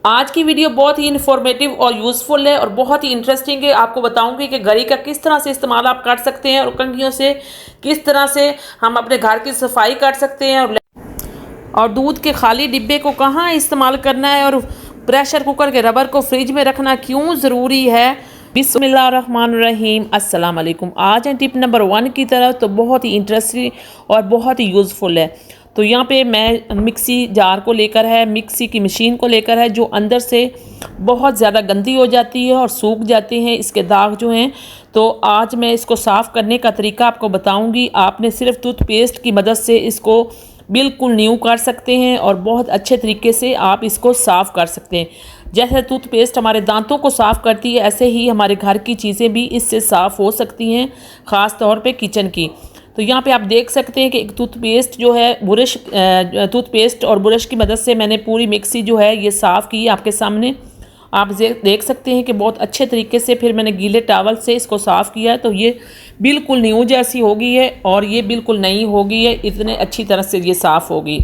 आज की वीडियो बहुत ही इन्फॉर्मेटिव और यूज़फुल है और बहुत ही इंटरेस्टिंग है। आपको बताऊंगी कि गरी का किस तरह से इस्तेमाल आप कर सकते हैं और कंघियों से किस तरह से हम अपने घर की सफाई कर सकते हैं और दूध के खाली डिब्बे को कहाँ इस्तेमाल करना है और प्रेशर कुकर के रबर को फ्रिज में रखना क्यों ज़रूरी है। बिस्मिल्लाहिर्रहमानिर्रहीम, अस्सलाम वालेकुम। आज है टिप नंबर 1 की तरफ। तो बहुत ही इंटरेस्टिंग और बहुत ही यूज़फुल है। तो यहाँ पे मैं मिक्सी जार को लेकर है, मिक्सी की मशीन को लेकर है, जो अंदर से बहुत ज़्यादा गंदी हो जाती है और सूख जाते हैं इसके दाग जो हैं। तो आज मैं इसको साफ़ करने का तरीका आपको बताऊंगी। आपने सिर्फ टूथपेस्ट की मदद से इसको बिल्कुल न्यू कर सकते हैं और बहुत अच्छे तरीके से आप इसको साफ़ कर सकते हैं। जैसे टूथपेस्ट हमारे दांतों को साफ़ करती है, ऐसे ही हमारे घर की चीज़ें भी इससे साफ़ हो सकती हैं, ख़ास तौर पे किचन की। तो यहाँ पे आप देख सकते हैं कि एक टूथपेस्ट जो है टूथपेस्ट और ब्रश की मदद से मैंने पूरी मिक्सी जो है ये साफ़ की आपके सामने। आप देख सकते हैं कि बहुत अच्छे तरीके से फिर मैंने गीले टॉवल से इसको साफ़ किया है। तो ये बिल्कुल न्यू जैसी हो गई है और ये बिल्कुल नई हो गई है, इतने अच्छी तरह से ये साफ़ होगी।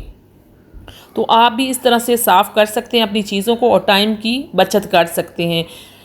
तो आप भी इस तरह से साफ़ कर सकते हैं अपनी चीज़ों को और टाइम की बचत कर सकते हैं।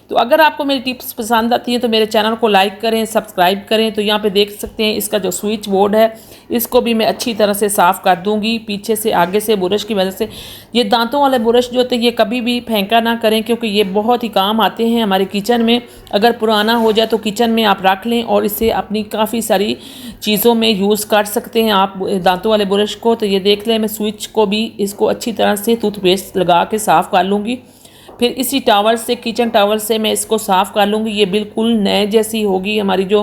तो अगर आपको मेरी टिप्स पसंद आती हैं तो मेरे चैनल को लाइक करें, सब्सक्राइब करें। तो यहाँ पे देख सकते हैं इसका जो स्विच बोर्ड है इसको भी मैं अच्छी तरह से साफ़ कर दूंगी, पीछे से आगे से ब्रश की वजह से। ये दांतों वाले ब्रश जो होते हैं ये कभी भी फेंका ना करें, क्योंकि ये बहुत ही काम आते हैं हमारे किचन में। अगर पुराना हो जाए तो किचन में आप रख लें और इससे अपनी काफ़ी सारी चीज़ों में यूज़ कर सकते हैं आप दांतों वाले ब्रश को। तो ये देख लें, मैं स्विच को भी इसको अच्छी तरह से टूथपेस्ट लगा के साफ़ कर लूँगी। फिर इसी टावल से, किचन टावल से मैं इसको साफ़ कर लूँगी। ये बिल्कुल नए जैसी होगी हमारी जो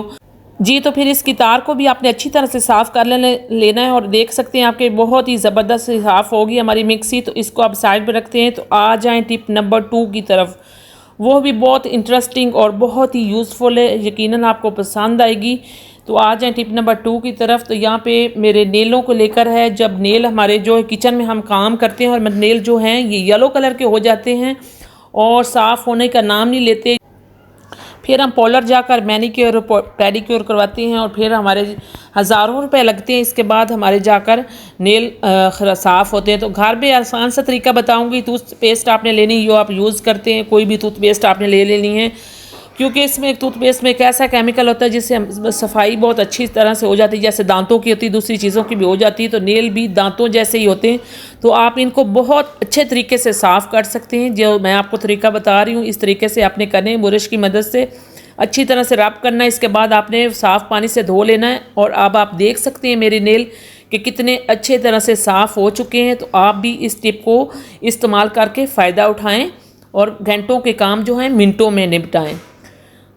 जी। तो फिर इसकी तार को भी आपने अच्छी तरह से साफ़ कर लेना है और देख सकते हैं आपके बहुत ही ज़बरदस्त साफ़ होगी हमारी मिक्सी। तो इसको आप साइड पर रखते हैं। तो आ जाएँ टिप नंबर 2 की तरफ। वो भी बहुत इंटरेस्टिंग और बहुत ही यूज़फुल है, यकीनन आपको पसंद आएगी। तो आ जाएँ टिप नंबर 2 की तरफ। तो यहाँ पे मेरे नेलों को लेकर है। जब नेल हमारे जो है किचन में हम काम करते हैं और नेल जो हैं ये येलो कलर के हो जाते हैं और साफ़ होने का नाम नहीं लेते, फिर हम पार्लर जाकर मैनीक्योर और पेडिक्योर करवाते हैं और फिर हमारे हज़ारों रुपए लगते हैं। इसके बाद हमारे जाकर नेल साफ़ होते हैं। तो घर में आसान सा तरीका बताऊंगी। टूथपेस्ट आपने लेनी जो आप यूज़ करते हैं, कोई भी टूथपेस्ट आपने ले लेनी है, क्योंकि इसमें टूथपेस्ट में एक ऐसा केमिकल होता है जिससे सफाई बहुत अच्छी तरह से हो जाती है। जैसे दांतों की होती है, दूसरी चीज़ों की भी हो जाती है। तो नेल भी दांतों जैसे ही होते हैं। तो आप इनको बहुत अच्छे तरीके से साफ़ कर सकते हैं। जो मैं आपको तरीका बता रही हूँ इस तरीके से आपने करने, ब्रश की मदद से अच्छी तरह से रब करना है। इसके बाद आपने साफ़ पानी से धो लेना है। और अब आप देख सकते हैं मेरे नेल कि कितने अच्छे तरह से साफ़ हो चुके हैं। तो आप भी इस टिप को इस्तेमाल करके फ़ायदा उठाएँ और घंटों के काम जो हैं मिनटों में निपटाएँ।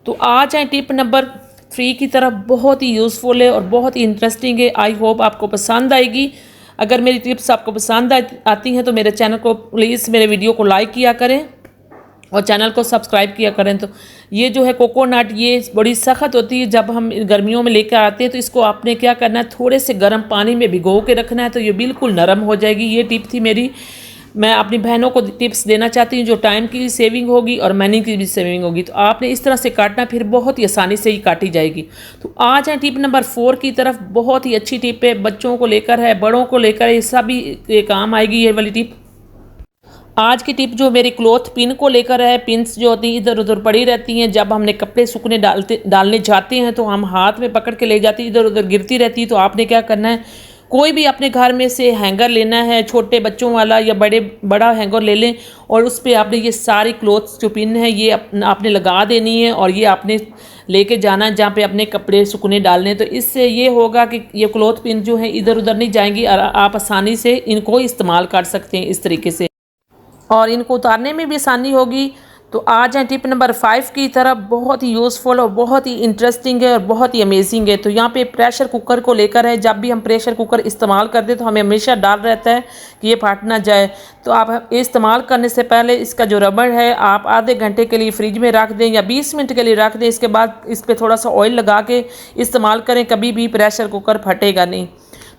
तो आ जाए टिप नंबर 3 की तरफ। बहुत ही यूज़फुल है और बहुत ही इंटरेस्टिंग है। आई होप आपको पसंद आएगी। अगर मेरी टिप्स आपको पसंद आती हैं तो मेरे चैनल को प्लीज़, मेरे वीडियो को लाइक किया करें और चैनल को सब्सक्राइब किया करें। तो ये जो है कोकोनट, ये बड़ी सख्त होती है। जब हम गर्मियों में लेकर आते हैं तो इसको आपने क्या करना है, थोड़े से गर्म पानी में भिगो के रखना है। तो ये बिल्कुल नरम हो जाएगी। ये टिप थी मेरी। मैं अपनी बहनों को टिप्स देना चाहती हूँ जो टाइम की भी सेविंग होगी और मनी की भी सेविंग होगी। तो आपने इस तरह से काटना, फिर बहुत ही आसानी से ही काटी जाएगी। तो आ जाए टिप नंबर 4 की तरफ। बहुत ही अच्छी टिप है, बच्चों को लेकर है, बड़ों को लेकर है, सभी काम आएगी ये वाली टिप। आज की टिप जो मेरी क्लॉथ पिन को लेकर है। पिन्स जो होती हैं इधर उधर पड़ी रहती हैं। जब हमने कपड़े सूखने डालने जाते हैं तो हम हाथ में पकड़ के ले जाते हैं, इधर उधर गिरती रहती है। तो आपने क्या करना है, कोई भी अपने घर में से हैंगर लेना है, छोटे बच्चों वाला या बड़ा हैंगर ले लें और उस पर आपने ये सारी क्लॉथ्स जो पिन है ये आपने लगा देनी है और ये आपने लेके जाना है जहाँ पे अपने कपड़े सूखने डालने। तो इससे ये होगा कि ये क्लॉथ पिन जो है इधर उधर नहीं जाएंगी और आप आसानी से इनको इस्तेमाल कर सकते हैं इस तरीके से, और इनको उतारने में भी आसानी होगी। तो आ जाए टिप नंबर 5 की तरफ। बहुत ही यूज़फुल और बहुत ही इंटरेस्टिंग है और बहुत ही अमेजिंग है। तो यहाँ पे प्रेशर कुकर को लेकर है। जब भी हम प्रेशर कुकर इस्तेमाल करते हैं तो हमें हमेशा डर रहता है कि ये फट ना जाए। तो आप इस्तेमाल करने से पहले इसका जो रबर है आप आधे घंटे के लिए फ्रिज में रख दें या 20 मिनट के लिए रख दें। इसके बाद इस पर थोड़ा सा ऑयल लगा के इस्तेमाल करें, कभी भी प्रेशर कुकर फटेगा नहीं।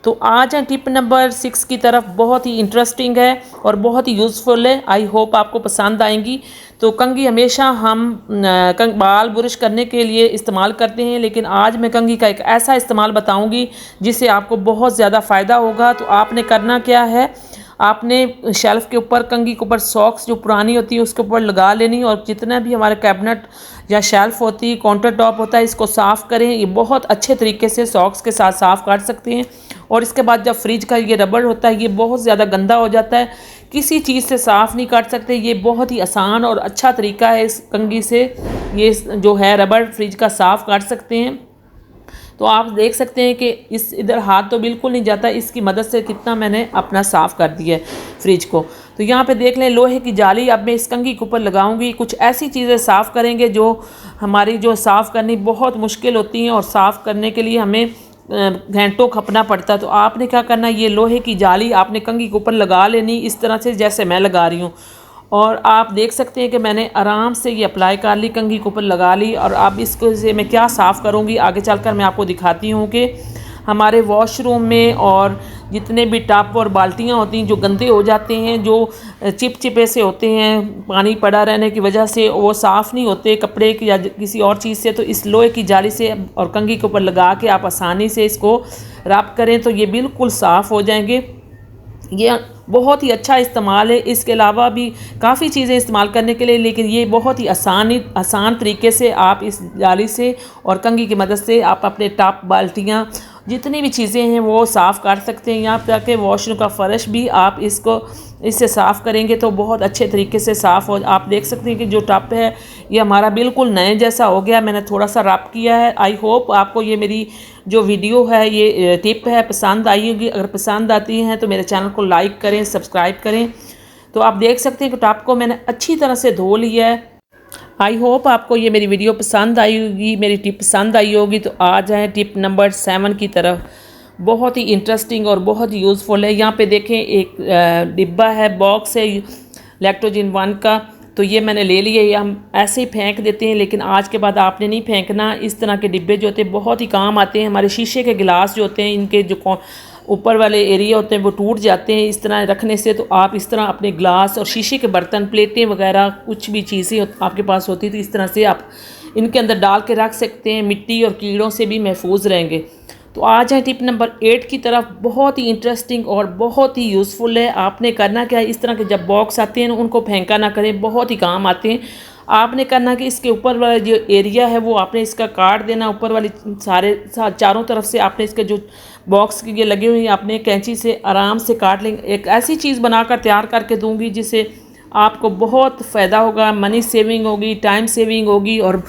तो आ जाए टिप नंबर 6 की तरफ। बहुत ही इंटरेस्टिंग है और बहुत ही यूज़फुल है। आई होप आपको पसंद आएंगी। तो कंघी हमेशा हम बाल ब्रश करने के लिए इस्तेमाल करते हैं, लेकिन आज मैं कंघी का एक ऐसा इस्तेमाल बताऊंगी जिससे आपको बहुत ज़्यादा फ़ायदा होगा। तो आपने करना क्या है, आपने शेल्फ़ के ऊपर, कंघी के ऊपर सॉक्स जो पुरानी होती है उसके ऊपर लगा लेनी, और जितना भी हमारे कैबिनेट या शेल्फ़ होती है, काउंटर टॉप होता है, इसको साफ़ करें। ये बहुत अच्छे तरीके से सॉक्स के साथ साफ़ कर सकते हैं। और इसके बाद जब फ्रिज का ये रबड़ होता है ये बहुत ज़्यादा गंदा हो जाता है, किसी चीज़ से साफ़ नहीं कर सकते। ये बहुत ही आसान और अच्छा तरीका है, इस कंघी से ये जो है रबड़ फ्रिज का साफ़ कर सकते हैं। तो आप देख सकते हैं कि इस इधर हाथ तो बिल्कुल नहीं जाता, इसकी मदद से कितना मैंने अपना साफ़ कर दिया है फ्रिज को। तो यहाँ पे देख लें, लोहे की जाली अब मैं इस कंघी के ऊपर लगाऊंगी। कुछ ऐसी चीज़ें साफ़ करेंगे जो हमारी जो साफ़ करनी बहुत मुश्किल होती हैं, और साफ़ करने के लिए हमें घंटों खपना पड़ता है। तो आपने क्या करना है, ये लोहे की जाली आपने कंघी के ऊपर लगा लेनी इस तरह से जैसे मैं लगा रही हूँ। और आप देख सकते हैं कि मैंने आराम से ये अप्लाई कर ली, कंघी के ऊपर लगा ली। और अब इसको से मैं क्या साफ़ करूँगी आगे चलकर मैं आपको दिखाती हूँ कि हमारे वॉशरूम में और जितने भी टब और बाल्टियाँ होती हैं जो गंदे हो जाते हैं, जो चिपचिपे से होते हैं पानी पड़ा रहने की वजह से, वो साफ़ नहीं होते कपड़े की या किसी और चीज़ से, तो इस लोहे की जाली से और कंघी के ऊपर लगा के आप आसानी से इसको रब करें तो ये बिल्कुल साफ़ हो जाएंगे। ये बहुत ही अच्छा इस्तेमाल है। इसके अलावा भी काफ़ी चीज़ें इस्तेमाल करने के लिए, लेकिन ये बहुत ही आसान तरीके से आप इस जाली से और कंघी की मदद से आप अपने टब, बाल्टियाँ, जितनी भी चीज़ें हैं वो साफ़ कर सकते हैं। यहाँ तक कि वॉशरूम का फ़र्श भी आप इससे साफ़ करेंगे तो बहुत अच्छे तरीके से साफ़ हो। आप देख सकते हैं कि जो टब है ये हमारा बिल्कुल नए जैसा हो गया। मैंने थोड़ा सा रब किया है। आई होप आपको ये मेरी जो वीडियो है, ये टिप है, पसंद आई होगी। अगर पसंद आती है तो मेरे चैनल को लाइक करें, सब्सक्राइब करें। तो आप देख सकते हैं कि टब को मैंने अच्छी तरह से धो लिया है। आई होप आपको ये मेरी वीडियो पसंद आई होगी, मेरी टिप पसंद आई होगी। तो आ जाएँ टिप नंबर 7 की तरफ। बहुत ही इंटरेस्टिंग और बहुत ही यूज़फुल है। यहाँ पे देखें एक डिब्बा है, बॉक्स है लैक्टोजन 1 का। तो ये मैंने ले लिया। ये हम ऐसे ही फेंक देते हैं, लेकिन आज के बाद आपने नहीं फेंकना। इस तरह के डिब्बे जो होते हैं बहुत ही काम आते हैं। हमारे शीशे के गिलास जो होते हैं, इनके जो ऊपर वाले एरिया होते हैं वो टूट जाते हैं इस तरह रखने से। तो आप इस तरह अपने ग्लास और शीशे के बर्तन, प्लेटें वगैरह कुछ भी चीज़ें आपके पास होती तो इस तरह से आप इनके अंदर डाल के रख सकते हैं। मिट्टी और कीड़ों से भी महफूज रहेंगे। तो आ जाए टिप नंबर 8 की तरफ। बहुत ही इंटरेस्टिंग और बहुत ही यूज़फुल है। आपने करना क्या है, इस तरह के जब बॉक्स आते हैं उनको फेंका ना करें, बहुत ही काम आते हैं। आपने करना कि इसके ऊपर वाला जो एरिया है वो आपने इसका काट देना। ऊपर वाली चारों तरफ से आपने इसके जो बॉक्स के ये लगे हुए हैं आपने कैंची से आराम से काट लेंगे। एक ऐसी चीज़ बनाकर तैयार करके दूंगी जिससे आपको बहुत फ़ायदा होगा, मनी सेविंग होगी, टाइम सेविंग होगी और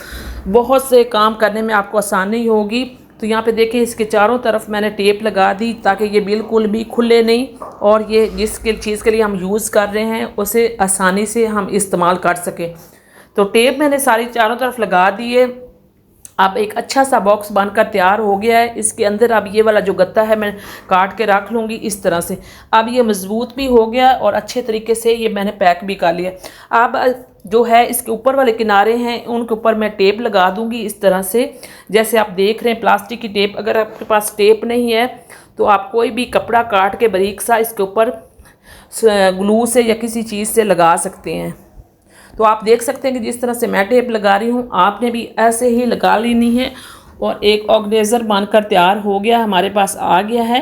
बहुत से काम करने में आपको आसानी होगी। तो यहाँ पे देखें, इसके चारों तरफ मैंने टेप लगा दी ताकि ये बिल्कुल भी खुले नहीं, और ये जिसके चीज़ के लिए हम यूज़ कर रहे हैं उसे आसानी से हम इस्तेमाल कर सकें। तो टेप मैंने सारी चारों तरफ लगा दी है। अब एक अच्छा सा बॉक्स बनकर तैयार हो गया है। इसके अंदर अब ये वाला जो गत्ता है मैं काट के रख लूँगी इस तरह से। अब ये मजबूत भी हो गया और अच्छे तरीके से ये मैंने पैक भी कर लिया। अब जो है इसके ऊपर वाले किनारे हैं उनके ऊपर मैं टेप लगा दूंगी इस तरह से, जैसे आप देख रहे हैं प्लास्टिक की टेप। अगर आपके पास टेप नहीं है तो आप कोई भी कपड़ा काट के बारीक सा इसके ऊपर ग्लू से या किसी चीज़ से लगा सकते हैं। तो आप देख सकते हैं कि जिस तरह से मैं टेप लगा रही हूँ आपने भी ऐसे ही लगा लेनी है। और एक ऑर्गेनाइज़र बनकर तैयार हो गया, हमारे पास आ गया है।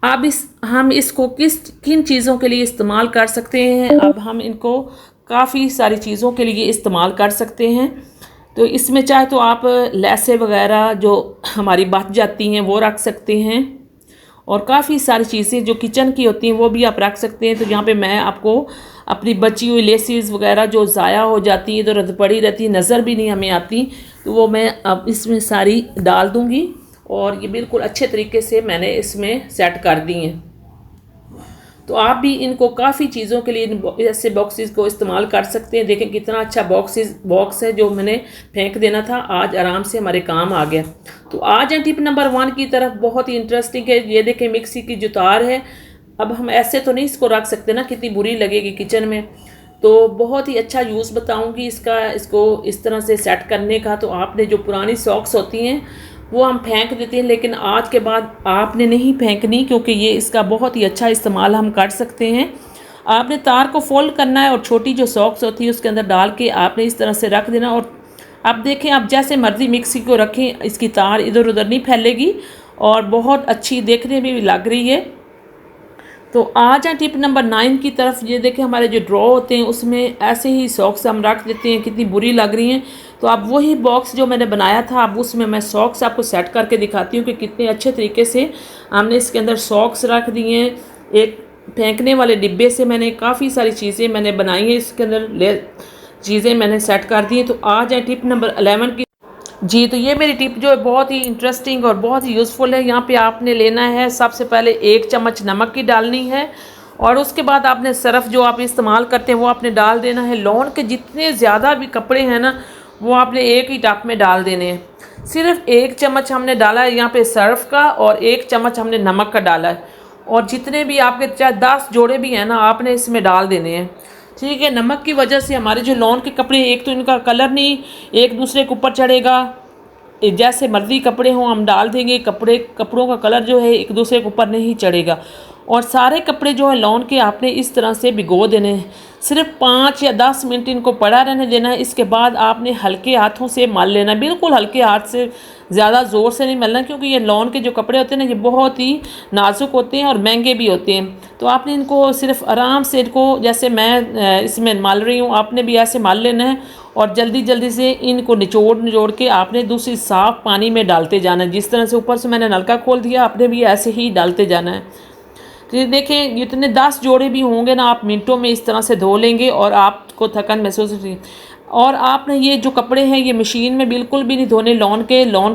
अब हम इसको किन चीज़ों के लिए इस्तेमाल कर सकते हैं। अब हम इनको काफ़ी सारी चीज़ों के लिए इस्तेमाल कर सकते हैं। तो इसमें चाहे तो आप लैसे वगैरह जो हमारी बच जाती हैं वो रख सकते हैं, और काफ़ी सारी चीज़ें जो किचन की होती हैं वो भी आप रख सकते हैं। तो यहाँ पे मैं आपको अपनी बची हुई लेसेस वगैरह जो ज़ाया हो जाती हैं, तो रद्द पड़ी रहती है, नज़र भी नहीं हमें आती, तो वो मैं अब इसमें सारी डाल दूँगी। और ये बिल्कुल अच्छे तरीके से मैंने इसमें सेट कर दी हैं। तो आप भी इनको काफ़ी चीज़ों के लिए ऐसे बॉक्सेस को इस्तेमाल कर सकते हैं। देखें कितना अच्छा बॉक्स है जो मैंने फेंक देना था, आज आराम से हमारे काम आ गया। तो आ जाए टिप नंबर 1 की तरफ। बहुत ही इंटरेस्टिंग है। ये देखें मिक्सी की जो तार है, अब हम ऐसे तो नहीं इसको रख सकते ना, कितनी बुरी लगेगी किचन में। तो बहुत ही अच्छा यूज़ बताऊँगी इसको इस तरह से सेट करने का। तो आपने जो पुरानी सॉक्स होती हैं वो हम फेंक देते हैं, लेकिन आज के बाद आपने नहीं फेंकनी, क्योंकि ये इसका बहुत ही अच्छा इस्तेमाल हम कर सकते हैं। आपने तार को फोल्ड करना है और छोटी जो सॉक्स होती है उसके अंदर डाल के आपने इस तरह से रख देना। और अब देखें, आप जैसे मर्जी मिक्सी को रखें, इसकी तार इधर उधर नहीं फैलेगी और बहुत अच्छी देखने में भी लग रही है। तो आ जाए टिप नंबर 9 की तरफ। ये देखिए हमारे जो ड्रॉ होते हैं उसमें ऐसे ही सॉक्स हम रख देते हैं, कितनी बुरी लग रही हैं। तो अब वही बॉक्स जो मैंने बनाया था, अब उसमें मैं सॉक्स आपको सेट करके दिखाती हूँ कि कितने अच्छे तरीके से हमने इसके अंदर सॉक्स रख दिए हैं। एक फेंकने वाले डिब्बे से मैंने काफ़ी सारी चीज़ें मैंने बनाई हैं, इसके अंदर चीज़ें मैंने सेट कर दी हैं। तो आ जाए टिप नंबर 11 की जी। तो ये मेरी टिप जो है बहुत ही इंटरेस्टिंग और बहुत ही यूज़फुल है। यहाँ पे आपने लेना है सबसे पहले 1 चम्मच नमक की डालनी है, और उसके बाद आपने सरफ़ जो आप इस्तेमाल करते हैं वो आपने डाल देना है। लॉन के जितने ज़्यादा भी कपड़े हैं ना, वो आपने एक ही टब में डाल देने हैं। सिर्फ 1 चम्मच हमने डाला है यहाँ पे सर्फ का, और 1 चम्मच हमने नमक का डाला है। और जितने भी आपके चाहे 10 जोड़े भी हैं ना, आपने इसमें डाल देने हैं। ठीक है, नमक की वजह से हमारे जो लॉन के कपड़े, एक तो इनका कलर नहीं एक दूसरे के ऊपर चढ़ेगा। जैसे मर्जी कपड़े हों हम डाल देंगे, कपड़ों का कलर जो है एक दूसरे के ऊपर नहीं चढ़ेगा। और सारे कपड़े जो है लॉन के आपने इस तरह से भिगो देने हैं। सिर्फ 5 या 10 मिनट इनको पड़ा रहने देना है। इसके बाद आपने हल्के हाथों से मल लेना है, बिल्कुल हल्के हाथ से, ज़्यादा ज़ोर से नहीं मलना, क्योंकि ये लॉन के जो कपड़े होते हैं ना, ये बहुत ही नाजुक होते हैं और महंगे भी होते हैं। तो आपने इनको सिर्फ आराम से, इनको जैसे मैं इसमें मल रही हूँ, आपने भी ऐसे मल लेना है। और जल्दी जल्दी से इनको निचोड़ के आपने दूसरी साफ़ पानी में डालते जाना है। जिस तरह से ऊपर से मैंने नलका खोल दिया, आपने भी ऐसे ही डालते जाना है। तो ये देखें, इतने 10 जोड़े भी होंगे ना, आप मिनटों में इस तरह से धो लेंगे और आपको थकान महसूस होगी। और आपने ये जो कपड़े हैं ये मशीन में बिल्कुल भी नहीं धोने। लॉन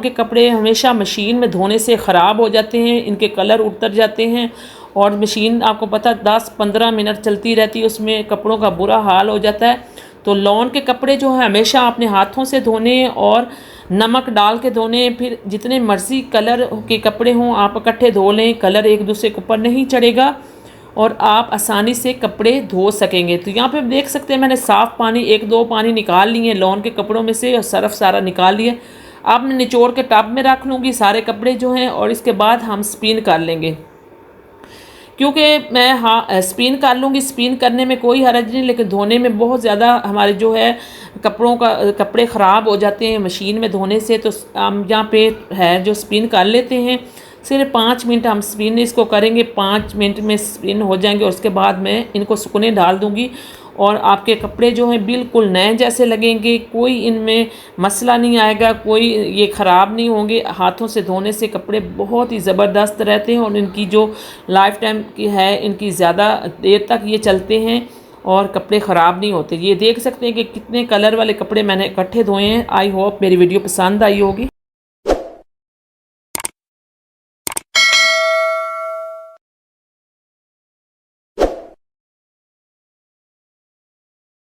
के कपड़े हमेशा मशीन में धोने से ख़राब हो जाते हैं, इनके कलर उतर जाते हैं। और मशीन आपको पता 10-15 मिनट चलती रहती है, उसमें कपड़ों का बुरा हाल हो जाता है। तो लॉन के कपड़े जो है हमेशा अपने हाथों से धोने और नमक डाल के धोने। फिर जितने मर्ज़ी कलर के कपड़े हों आप इकट्ठे धो लें, कलर एक दूसरे के ऊपर नहीं चढ़ेगा और आप आसानी से कपड़े धो सकेंगे। तो यहाँ पे देख सकते हैं मैंने साफ़ पानी 1-2 पानी निकाल लिए लॉन के कपड़ों में से, और सरफ सारा निकाल लिया। अब मैं निचोड़ के टब में रख लूँगी सारे कपड़े जो हैं, और इसके बाद हम स्पिन कर लेंगे। क्योंकि मैं स्पिन कर लूँगी, स्पिन करने में कोई हर्ज नहीं, लेकिन धोने में बहुत ज़्यादा हमारे जो है कपड़े ख़राब हो जाते हैं मशीन में धोने से। तो हम यहाँ पे है जो स्पिन कर लेते हैं। सिर्फ 5 मिनट हम स्पिन इसको करेंगे, 5 मिनट में स्पिन हो जाएंगे। और उसके बाद मैं इनको सुखने डाल दूँगी और आपके कपड़े जो हैं बिल्कुल नए जैसे लगेंगे। कोई इनमें मसला नहीं आएगा, कोई ये ख़राब नहीं होंगे। हाथों से धोने से कपड़े बहुत ही ज़बरदस्त रहते हैं और इनकी जो लाइफ टाइम की है, इनकी ज़्यादा देर तक ये चलते हैं और कपड़े ख़राब नहीं होते। ये देख सकते हैं कि कितने कलर वाले कपड़े मैंने इकट्ठे धोए हैं। आई होप मेरी वीडियो पसंद आई होगी।